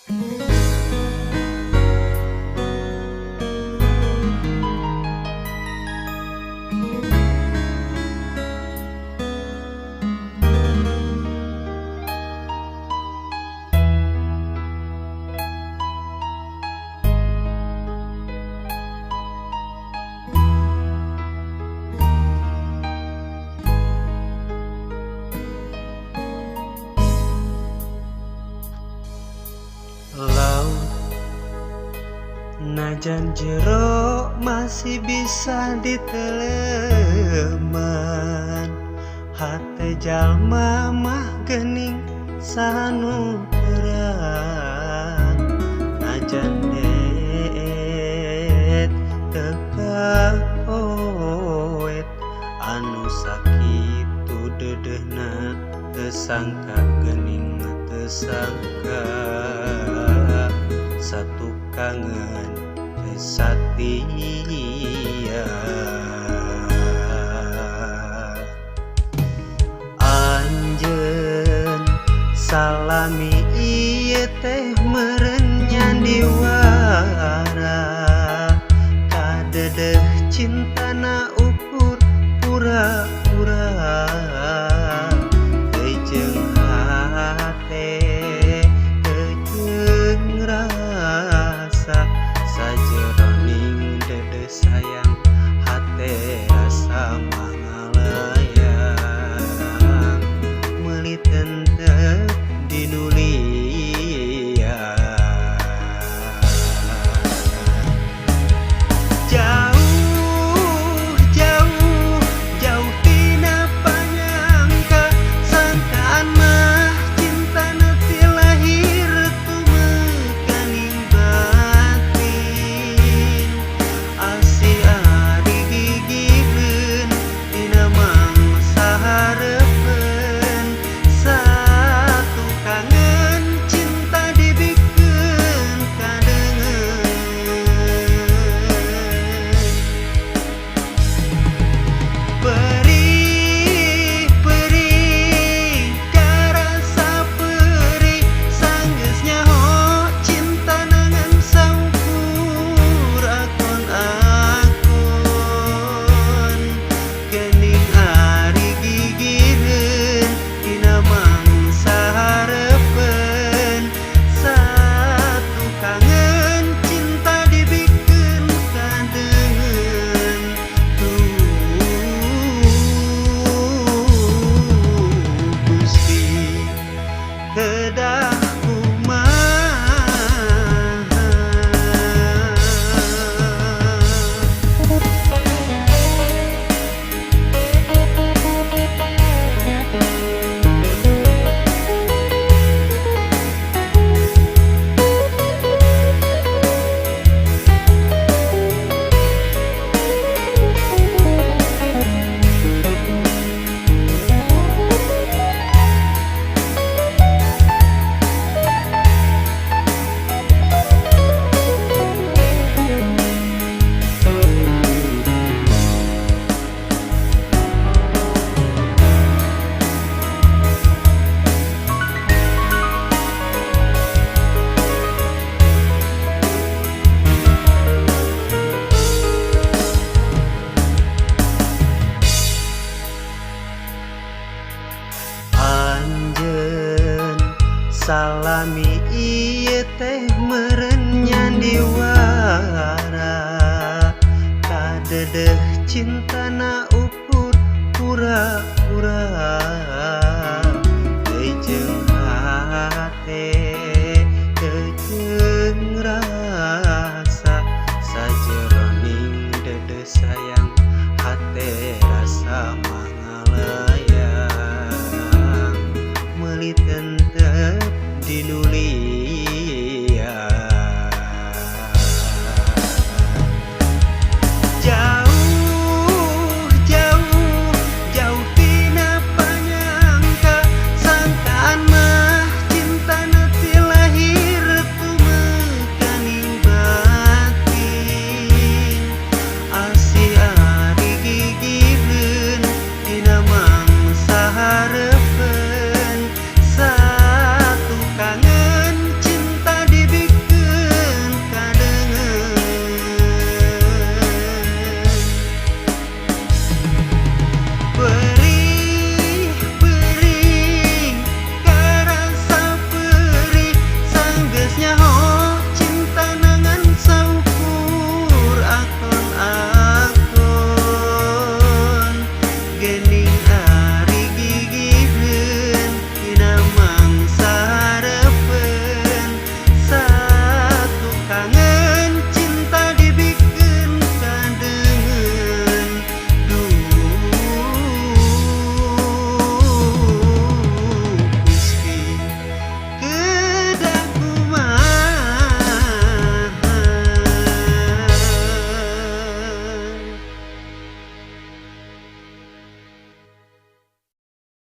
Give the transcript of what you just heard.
Laut najan jero masih bisa diteleman, hate jalma mah geuning sanutraan. Najan deet teu kapoet, anu sakitu deudeuhna teu sangka geuning teu sangka. Satu kangen teu satia, anjeun salami ieu teh meureun nyandiwara, kadedeh cintana ukur pura-pura, teu jeung hate teu jeung rasa, sajeroning dede sayang hate rasa mangalayang, meuli tenteu dinulian. Jauh jauh jauh tina panyangka, sangkaan mah cintana ti lahir tumekaning batin, asih ari gigireun tina mangsa hareupeun, satu kangen cinta dibikeun kadeungeun. Perih perih karasa perih, sanggeus nyaho cinta nangan sangkur akon-akon, geuning ari gigireun tina mangsa hareupeun, satu kangen cinta dibikeun kadeungeun. Gusti kedah kumaha. Anjeun salami ieu teh meureun nyandiwara, kadedeh cintana ukur pura-pura, teu jeung hate teu jeung rasa, sajeroning dede sayang hate rasa mangalayang, meuli tenteu dinulian.